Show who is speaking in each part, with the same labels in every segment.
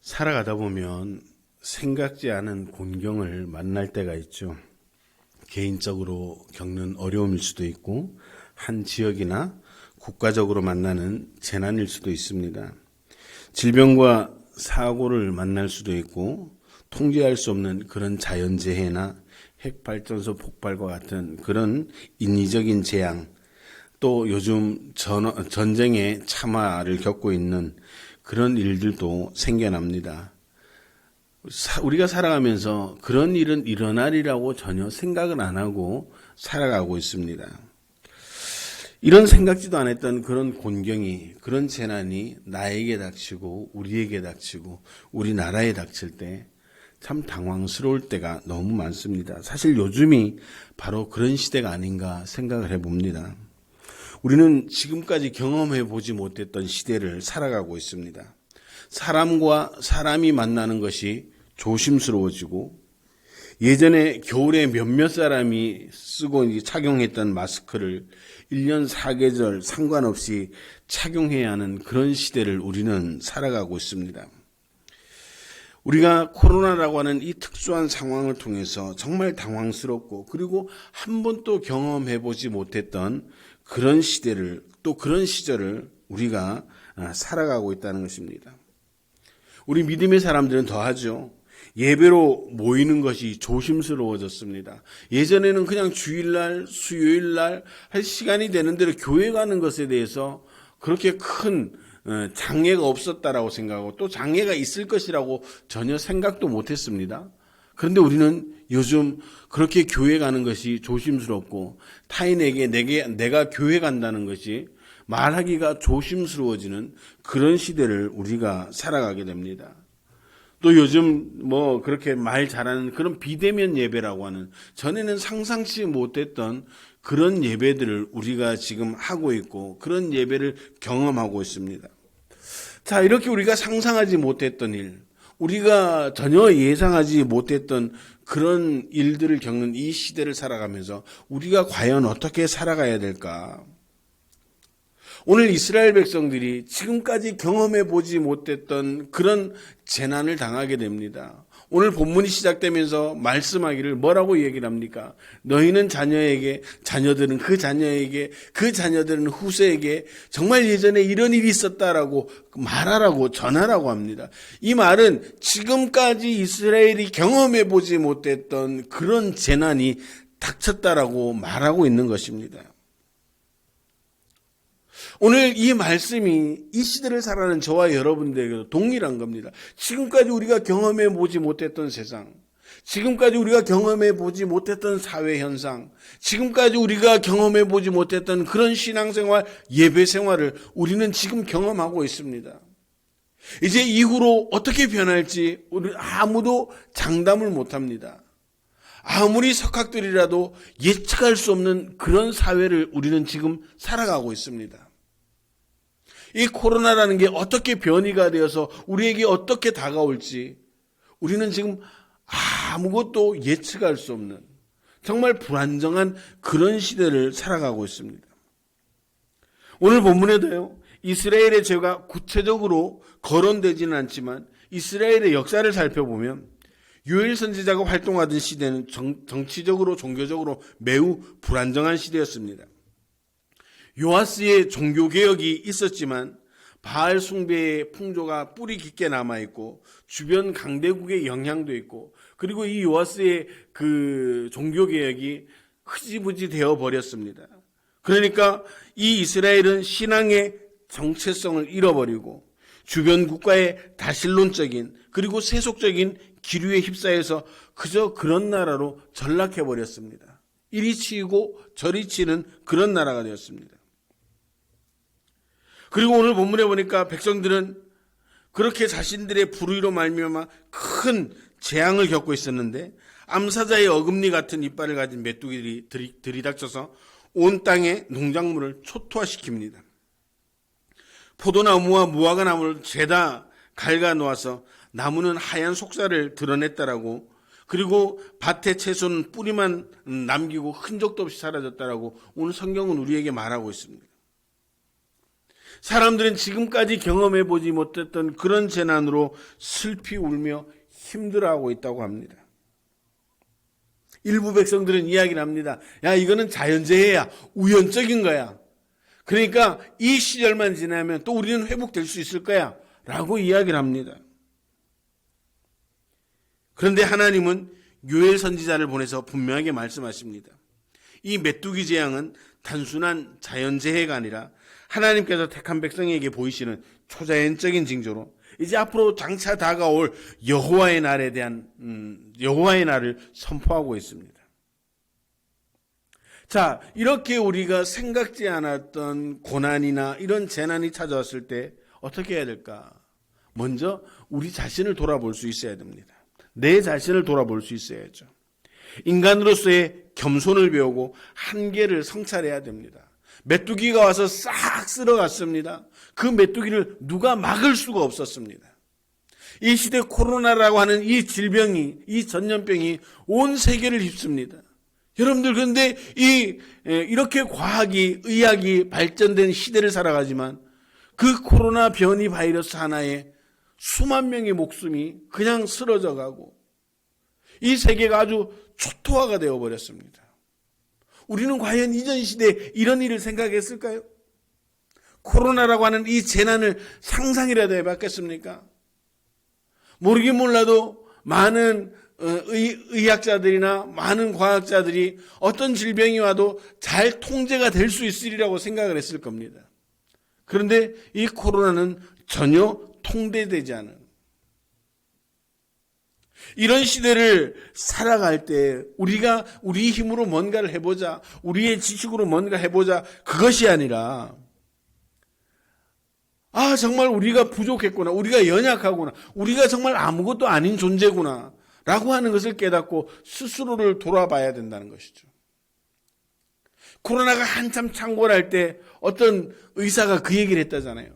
Speaker 1: 살아가다 보면 생각지 않은 곤경을 만날 때가 있죠. 개인적으로 겪는 어려움일 수도 있고, 한 지역이나 국가적으로 만나는 재난일 수도 있습니다. 질병과 사고를 만날 수도 있고, 통제할 수 없는 그런 자연재해나 핵발전소 폭발과 같은 그런 인위적인 재앙, 또 요즘 전쟁의 참화를 겪고 있는 그런 일들도 생겨납니다. 우리가 살아가면서 그런 일은 일어나리라고 전혀 생각을 안 하고 살아가고 있습니다. 이런 생각지도 않았던 그런 곤경이, 그런 재난이 나에게 닥치고 우리에게 닥치고 우리나라에 닥칠 때 참 당황스러울 때가 너무 많습니다. 사실 요즘이 바로 그런 시대가 아닌가 생각을 해봅니다. 우리는 지금까지 경험해 보지 못했던 시대를 살아가고 있습니다. 사람과 사람이 만나는 것이 조심스러워지고, 예전에 겨울에 몇몇 사람이 쓰고 착용했던 마스크를 1년 4계절 상관없이 착용해야 하는 그런 시대를 우리는 살아가고 있습니다. 우리가 코로나라고 하는 이 특수한 상황을 통해서 정말 당황스럽고, 그리고 한 번도 경험해 보지 못했던 그런 시대를, 또 그런 시절을 우리가 살아가고 있다는 것입니다. 우리 믿음의 사람들은 더하죠. 예배로 모이는 것이 조심스러워졌습니다. 예전에는 그냥 주일날, 수요일날 할 시간이 되는 대로 교회 가는 것에 대해서 그렇게 큰 장애가 없었다라고 생각하고, 또 장애가 있을 것이라고 전혀 생각도 못했습니다. 그런데 우리는 요즘 그렇게 교회 가는 것이 조심스럽고, 타인에게 내가 교회 간다는 것이 말하기가 조심스러워지는 그런 시대를 우리가 살아가게 됩니다. 또 요즘 그렇게 말 잘하는 그런 비대면 예배라고 하는, 전에는 상상치 못했던 그런 예배들을 우리가 지금 하고 있고, 그런 예배를 경험하고 있습니다. 자, 이렇게 우리가 상상하지 못했던 일, 우리가 전혀 예상하지 못했던 그런 일들을 겪는 이 시대를 살아가면서 우리가 과연 어떻게 살아가야 될까? 오늘 이스라엘 백성들이 지금까지 경험해 보지 못했던 그런 재난을 당하게 됩니다. 오늘 본문이 시작되면서 말씀하기를 뭐라고 얘기를 합니까? 너희는 자녀들은 그 자녀에게, 그 자녀들은 후세에게 정말 예전에 이런 일이 있었다라고 말하라고, 전하라고 합니다. 이 말은 지금까지 이스라엘이 경험해 보지 못했던 그런 재난이 닥쳤다라고 말하고 있는 것입니다. 오늘 이 말씀이 이 시대를 살아가는 저와 여러분들에게도 동일한 겁니다. 지금까지 우리가 경험해 보지 못했던 세상, 지금까지 우리가 경험해 보지 못했던 사회 현상, 지금까지 우리가 경험해 보지 못했던 그런 신앙생활, 예배 생활을 우리는 지금 경험하고 있습니다. 이제 이후로 어떻게 변할지 우리 아무도 장담을 못합니다. 아무리 석학들이라도 예측할 수 없는 그런 사회를 우리는 지금 살아가고 있습니다. 이 코로나라는 게 어떻게 변이가 되어서 우리에게 어떻게 다가올지 우리는 지금 아무것도 예측할 수 없는 정말 불안정한 그런 시대를 살아가고 있습니다. 오늘 본문에도요, 이스라엘의 죄가 구체적으로 거론되지는 않지만 이스라엘의 역사를 살펴보면 요엘 선지자가 활동하던 시대는 정치적으로, 종교적으로 매우 불안정한 시대였습니다. 요아스의 종교개혁이 있었지만 바알 숭배의 풍조가 뿌리 깊게 남아있고, 주변 강대국의 영향도 있고, 그리고 이 요아스의 그 종교개혁이 흐지부지 되어버렸습니다. 그러니까 이 이스라엘은 신앙의 정체성을 잃어버리고 주변 국가의 다신론적인 그리고 세속적인 기류에 휩싸여서 그저 그런 나라로 전락해버렸습니다. 이리 치이고 저리 치는 그런 나라가 되었습니다. 그리고 오늘 본문에 보니까 백성들은 그렇게 자신들의 불의로 말미암아 큰 재앙을 겪고 있었는데, 암사자의 어금니 같은 이빨을 가진 메뚜기들이 들이닥쳐서 온 땅의 농작물을 초토화시킵니다. 포도나무와 무화과 나무를 죄다 갉아 놓아서 나무는 하얀 속살을 드러냈다라고, 그리고 밭의 채소는 뿌리만 남기고 흔적도 없이 사라졌다라고 오늘 성경은 우리에게 말하고 있습니다. 사람들은 지금까지 경험해 보지 못했던 그런 재난으로 슬피 울며 힘들어하고 있다고 합니다. 일부 백성들은 이야기를 합니다. 야, 이거는 자연재해야. 우연적인 거야. 그러니까 이 시절만 지나면 또 우리는 회복될 수 있을 거야. 라고 이야기를 합니다. 그런데 하나님은 요엘 선지자를 보내서 분명하게 말씀하십니다. 이 메뚜기 재앙은 단순한 자연재해가 아니라 하나님께서 택한 백성에게 보이시는 초자연적인 징조로 이제 앞으로 장차 다가올 여호와의 날에 대한 여호와의 날을 선포하고 있습니다. 자, 이렇게 우리가 생각지 않았던 고난이나 이런 재난이 찾아왔을 때 어떻게 해야 될까? 먼저 우리 자신을 돌아볼 수 있어야 됩니다. 내 자신을 돌아볼 수 있어야죠. 인간으로서의 겸손을 배우고 한계를 성찰해야 됩니다. 메뚜기가 와서 싹 쓸어갔습니다. 그 메뚜기를 누가 막을 수가 없었습니다. 이 시대 코로나라고 하는 이 질병이, 이 전염병이 온 세계를 휩습니다. 여러분들, 그런데 이렇게 과학이, 의학이 발전된 시대를 살아가지만 그 코로나 변이 바이러스 하나에 수만 명의 목숨이 그냥 쓰러져 가고 이 세계가 아주 초토화가 되어버렸습니다. 우리는 과연 이전 시대에 이런 일을 생각했을까요? 코로나라고 하는 이 재난을 상상이라도 해봤겠습니까? 모르긴 몰라도 많은 의학자들이나 많은 과학자들이 어떤 질병이 와도 잘 통제가 될 수 있으리라고 생각을 했을 겁니다. 그런데 이 코로나는 전혀 통제되지 않은 이런 시대를 살아갈 때 우리가 우리 힘으로 뭔가를 해보자, 우리의 지식으로 뭔가 해보자, 그것이 아니라 정말 우리가 부족했구나, 우리가 연약하구나, 우리가 정말 아무것도 아닌 존재구나 라고 하는 것을 깨닫고 스스로를 돌아봐야 된다는 것이죠. 코로나가 한참 창궐할 때 어떤 의사가 그 얘기를 했다잖아요.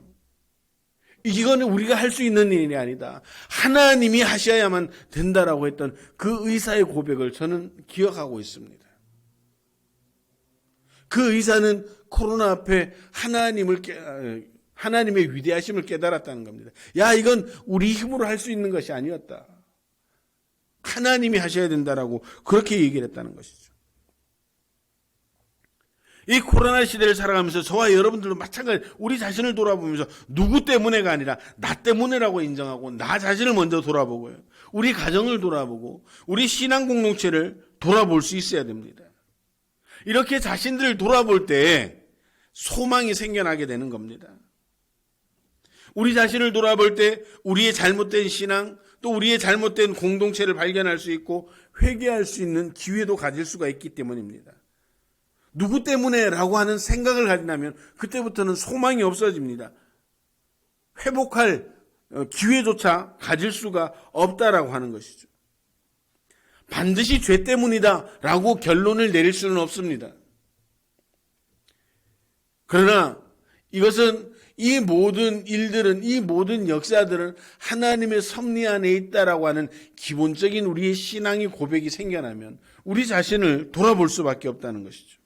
Speaker 1: 이거는 우리가 할 수 있는 일이 아니다. 하나님이 하셔야만 된다라고 했던 그 의사의 고백을 저는 기억하고 있습니다. 그 의사는 코로나 앞에 하나님의 위대하심을 깨달았다는 겁니다. 야, 이건 우리 힘으로 할 수 있는 것이 아니었다. 하나님이 하셔야 된다라고 그렇게 얘기를 했다는 것이죠. 이 코로나 시대를 살아가면서 저와 여러분들도 마찬가지 우리 자신을 돌아보면서 누구 때문에가 아니라 나 때문에라고 인정하고 나 자신을 먼저 돌아보고요. 우리 가정을 돌아보고 우리 신앙 공동체를 돌아볼 수 있어야 됩니다. 이렇게 자신들을 돌아볼 때 소망이 생겨나게 되는 겁니다. 우리 자신을 돌아볼 때 우리의 잘못된 신앙 또 우리의 잘못된 공동체를 발견할 수 있고 회개할 수 있는 기회도 가질 수가 있기 때문입니다. 누구 때문에 라고 하는 생각을 가진다면 그때부터는 소망이 없어집니다. 회복할 기회조차 가질 수가 없다라고 하는 것이죠. 반드시 죄 때문이다 라고 결론을 내릴 수는 없습니다. 그러나 이것은 이 모든 일들은, 이 모든 역사들은 하나님의 섭리 안에 있다라고 하는 기본적인 우리의 신앙의 고백이 생겨나면 우리 자신을 돌아볼 수밖에 없다는 것이죠.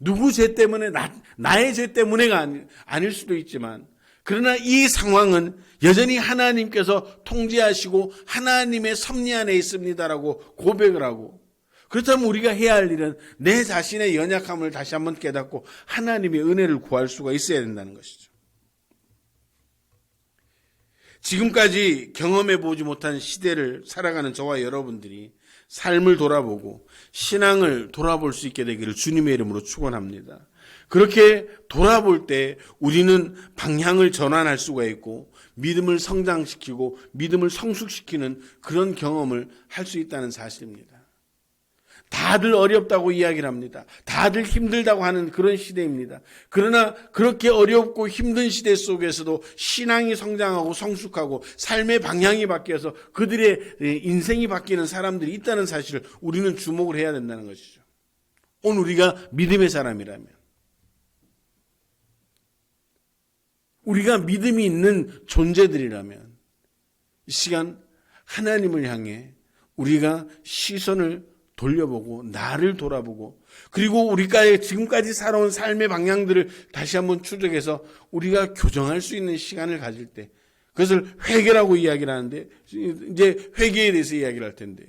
Speaker 1: 누구 죄 때문에, 나의 죄 때문에가 아닐 수도 있지만, 그러나 이 상황은 여전히 하나님께서 통제하시고 하나님의 섭리 안에 있습니다라고 고백을 하고, 그렇다면 우리가 해야 할 일은 내 자신의 연약함을 다시 한번 깨닫고 하나님의 은혜를 구할 수가 있어야 된다는 것이죠. 지금까지 경험해 보지 못한 시대를 살아가는 저와 여러분들이 삶을 돌아보고 신앙을 돌아볼 수 있게 되기를 주님의 이름으로 축원합니다. 그렇게 돌아볼 때 우리는 방향을 전환할 수가 있고 믿음을 성장시키고 믿음을 성숙시키는 그런 경험을 할 수 있다는 사실입니다. 다들 어렵다고 이야기를 합니다. 다들 힘들다고 하는 그런 시대입니다. 그러나 그렇게 어렵고 힘든 시대 속에서도 신앙이 성장하고 성숙하고 삶의 방향이 바뀌어서 그들의 인생이 바뀌는 사람들이 있다는 사실을 우리는 주목을 해야 된다는 것이죠. 오늘 우리가 믿음의 사람이라면, 우리가 믿음이 있는 존재들이라면 이 시간 하나님을 향해 우리가 시선을 돌려보고 나를 돌아보고 그리고 우리가 지금까지 살아온 삶의 방향들을 다시 한번 추적해서 우리가 교정할 수 있는 시간을 가질 때 그것을 회개라고 이야기를 하는데 이제 회개에 대해서 이야기를 할 텐데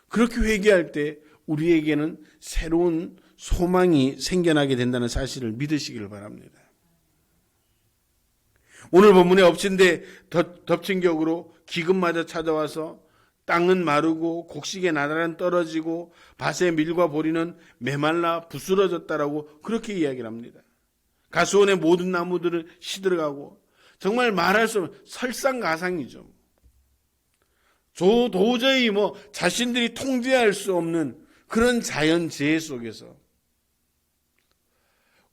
Speaker 1: 그렇게 회개할 때 우리에게는 새로운 소망이 생겨나게 된다는 사실을 믿으시기를 바랍니다. 오늘 본문에 엎친 데 덮친 격으로 기근마저 찾아와서 땅은 마르고 곡식의 나달은 떨어지고 밭의 밀과 보리는 메말라 부스러졌다라고 그렇게 이야기를 합니다. 가수원의 모든 나무들은 시들어가고 정말 말할 수 없는 설상가상이죠. 도저히 자신들이 통제할 수 없는 그런 자연재해 속에서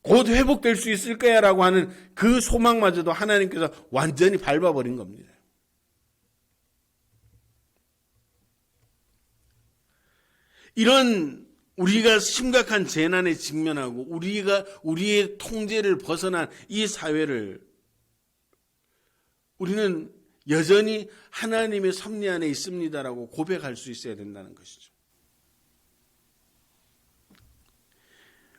Speaker 1: 곧 회복될 수 있을 거야라고 하는 그 소망마저도 하나님께서 완전히 밟아버린 겁니다. 이런 우리가 심각한 재난에 직면하고 우리의 통제를 벗어난 이 사회를 우리는 여전히 하나님의 섭리 안에 있습니다라고 고백할 수 있어야 된다는 것이죠.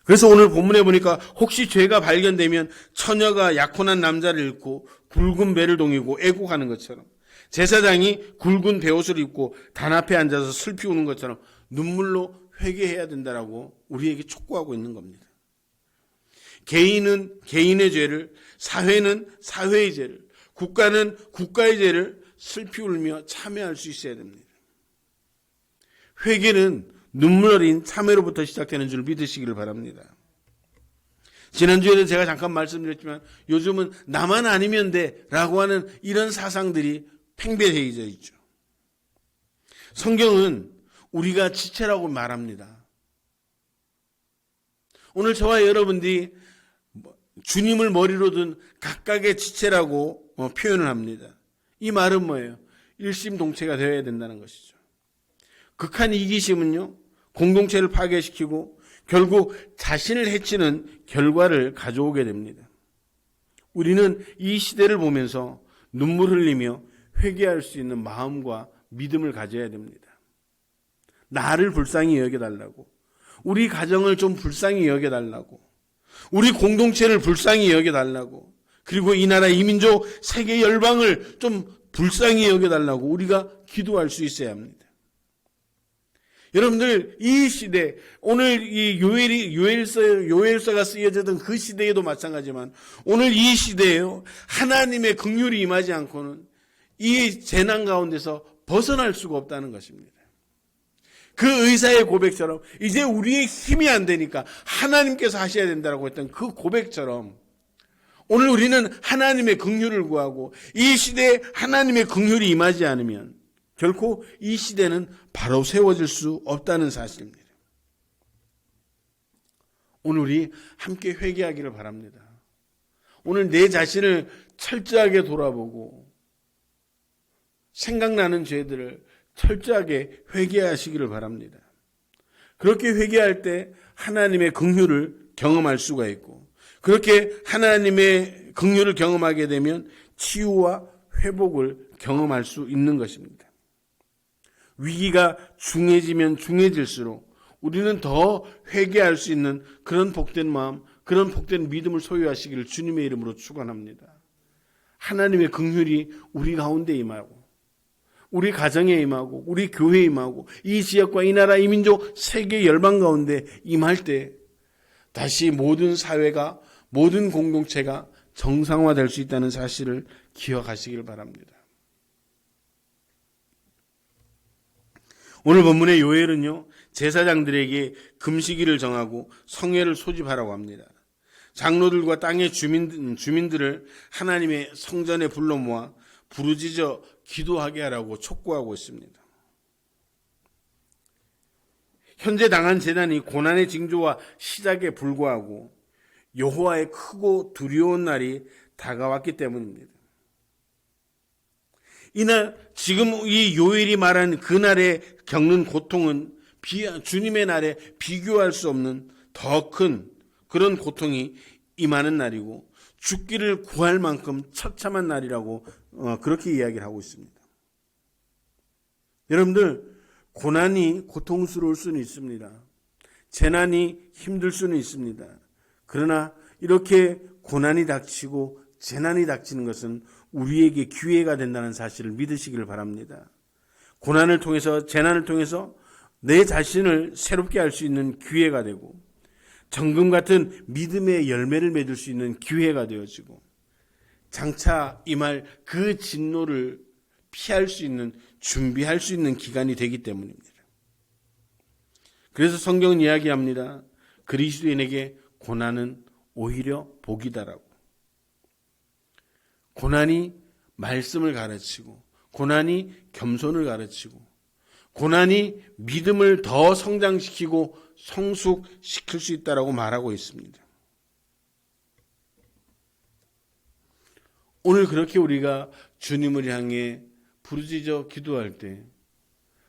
Speaker 1: 그래서 오늘 본문에 보니까 혹시 죄가 발견되면 처녀가 약혼한 남자를 잃고 굵은 배를 동이고 애곡하는 것처럼 제사장이 굵은 베옷을 입고 단 앞에 앉아서 슬피 우는 것처럼 눈물로 회개해야 된다라고 우리에게 촉구하고 있는 겁니다. 개인은 개인의 죄를, 사회는 사회의 죄를, 국가는 국가의 죄를 슬피 울며 참회할 수 있어야 됩니다. 회개는 눈물 어린 참회로부터 시작되는 줄 믿으시기를 바랍니다. 지난주에도 제가 잠깐 말씀드렸지만 요즘은 나만 아니면 돼라고 하는 이런 사상들이 팽배해져 있죠. 성경은 우리가 지체라고 말합니다. 오늘 저와 여러분들이 주님을 머리로 둔 각각의 지체라고 표현을 합니다. 이 말은 뭐예요? 일심동체가 되어야 된다는 것이죠. 극한 이기심은요, 공동체를 파괴시키고 결국 자신을 해치는 결과를 가져오게 됩니다. 우리는 이 시대를 보면서 눈물 흘리며 회개할 수 있는 마음과 믿음을 가져야 됩니다. 나를 불쌍히 여겨달라고, 우리 가정을 좀 불쌍히 여겨달라고, 우리 공동체를 불쌍히 여겨달라고, 그리고 이 나라 이 민족 세계 열방을 좀 불쌍히 여겨달라고 우리가 기도할 수 있어야 합니다. 여러분들 이 시대, 오늘 이 요엘서가 쓰여졌던 그 시대에도 마찬가지지만 오늘 이 시대에요, 하나님의 긍휼이 임하지 않고는 이 재난 가운데서 벗어날 수가 없다는 것입니다. 그 의사의 고백처럼 이제 우리의 힘이 안 되니까 하나님께서 하셔야 된다고 했던 그 고백처럼 오늘 우리는 하나님의 긍휼을 구하고 이 시대에 하나님의 긍휼이 임하지 않으면 결코 이 시대는 바로 세워질 수 없다는 사실입니다. 오늘 우리 함께 회개하기를 바랍니다. 오늘 내 자신을 철저하게 돌아보고 생각나는 죄들을 철저하게 회개하시기를 바랍니다. 그렇게 회개할 때 하나님의 긍휼을 경험할 수가 있고 그렇게 하나님의 긍휼을 경험하게 되면 치유와 회복을 경험할 수 있는 것입니다. 위기가 중해지면 중해질수록 우리는 더 회개할 수 있는 그런 복된 마음, 그런 복된 믿음을 소유하시기를 주님의 이름으로 축원합니다. 하나님의 긍휼이 우리 가운데 임하고 우리 가정에 임하고 우리 교회에 임하고 이 지역과 이 나라 이 민족 세계 열방 가운데 임할 때 다시 모든 사회가 모든 공동체가 정상화될 수 있다는 사실을 기억하시길 바랍니다. 오늘 본문의 요엘은요, 제사장들에게 금식일을 정하고 성회를 소집하라고 합니다. 장로들과 땅의 주민들을 하나님의 성전에 불러 모아 부르짖어 기도하게 하라고 촉구하고 있습니다. 현재 당한 재난이 고난의 징조와 시작에 불과하고 여호와의 크고 두려운 날이 다가왔기 때문입니다. 이날 지금 이 요엘이 말한 그날에 겪는 고통은 주님의 날에 비교할 수 없는 더 큰 그런 고통이 임하는 날이고 죽기를 구할 만큼 처참한 날이라고 그렇게 이야기를 하고 있습니다. 여러분들 고난이 고통스러울 수는 있습니다. 재난이 힘들 수는 있습니다. 그러나 이렇게 고난이 닥치고 재난이 닥치는 것은 우리에게 기회가 된다는 사실을 믿으시기를 바랍니다. 고난을 통해서, 재난을 통해서 내 자신을 새롭게 할 수 있는 기회가 되고, 정금 같은 믿음의 열매를 맺을 수 있는 기회가 되어지고, 장차 임할 그 진노를 피할 수 있는, 준비할 수 있는 기간이 되기 때문입니다. 그래서 성경은 이야기합니다. 그리스도인에게 고난은 오히려 복이다라고. 고난이 말씀을 가르치고, 고난이 겸손을 가르치고, 고난이 믿음을 더 성장시키고 성숙시킬 수 있다라고 말하고 있습니다. 오늘 그렇게 우리가 주님을 향해 부르짖어 기도할 때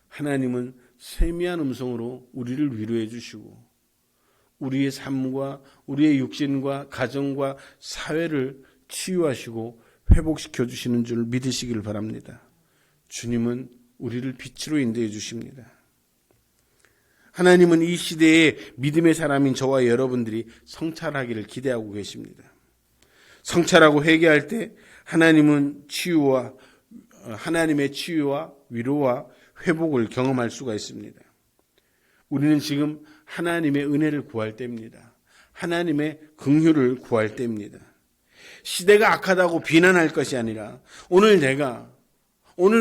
Speaker 1: 하나님은 세미한 음성으로 우리를 위로해 주시고 우리의 삶과 우리의 육신과 가정과 사회를 치유하시고 회복시켜 주시는 줄 믿으시길 바랍니다. 주님은 우리를 빛으로 인도해 주십니다. 하나님은 이 시대에 믿음의 사람인 저와 여러분들이 성찰하기를 기대하고 계십니다. 성찰하고 회개할 때 하나님의 치유와 위로와 회복을 경험할 수가 있습니다. 우리는 지금 하나님의 은혜를 구할 때입니다. 하나님의 긍휼을 구할 때입니다. 시대가 악하다고 비난할 것이 아니라 오늘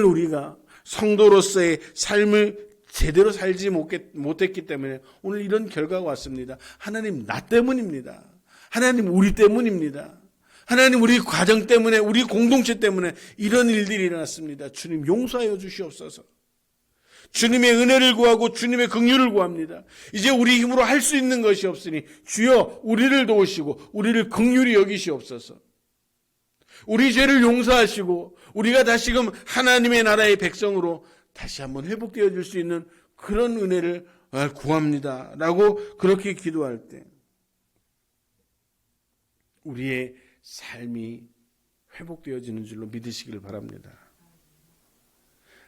Speaker 1: 우리가 성도로서의 삶을 제대로 살지 못했기 때문에 오늘 이런 결과가 왔습니다. 하나님 나 때문입니다. 하나님 우리 때문입니다. 하나님 우리 가정 때문에, 우리 공동체 때문에 이런 일들이 일어났습니다. 주님 용서하여 주시옵소서. 주님의 은혜를 구하고 주님의 긍휼을 구합니다. 이제 우리 힘으로 할 수 있는 것이 없으니 주여 우리를 도우시고 우리를 긍휼히 여기시옵소서. 우리 죄를 용서하시고 우리가 다시금 하나님의 나라의 백성으로 다시 한번 회복되어질 수 있는 그런 은혜를 구합니다. 라고 그렇게 기도할 때 우리의 삶이 회복되어지는 줄로 믿으시길 바랍니다.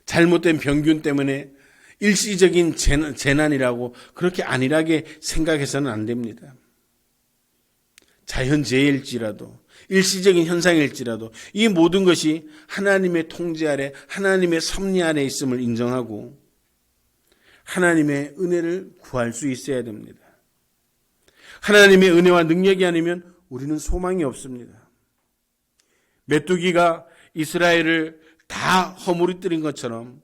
Speaker 1: 잘못된 병균 때문에 일시적인 재난이라고 그렇게 안일하게 생각해서는 안 됩니다. 자연재해일지라도 일시적인 현상일지라도 이 모든 것이 하나님의 통제 아래, 하나님의 섭리 안에 있음을 인정하고 하나님의 은혜를 구할 수 있어야 됩니다. 하나님의 은혜와 능력이 아니면 우리는 소망이 없습니다. 메뚜기가 이스라엘을 다 허물어뜨린 것처럼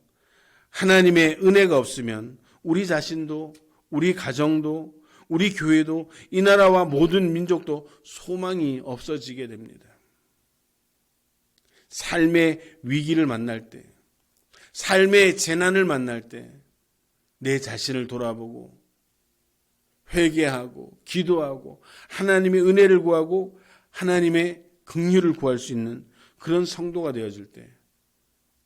Speaker 1: 하나님의 은혜가 없으면 우리 자신도, 우리 가정도, 우리 교회도, 이 나라와 모든 민족도 소망이 없어지게 됩니다. 삶의 위기를 만날 때, 삶의 재난을 만날 때 내 자신을 돌아보고 회개하고 기도하고 하나님의 은혜를 구하고 하나님의 긍휼을 구할 수 있는 그런 성도가 되어질 때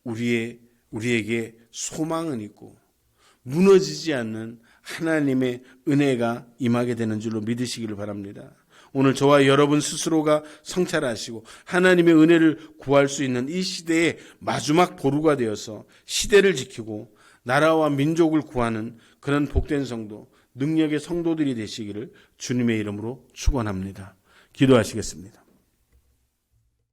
Speaker 1: 우리에게 소망은 있고 무너지지 않는 하나님의 은혜가 임하게 되는 줄로 믿으시기를 바랍니다. 오늘 저와 여러분 스스로가 성찰하시고 하나님의 은혜를 구할 수 있는 이 시대의 마지막 보루가 되어서 시대를 지키고 나라와 민족을 구하는 그런 복된 성도, 능력의 성도들이 되시기를 주님의 이름으로 축원합니다. 기도하시겠습니다.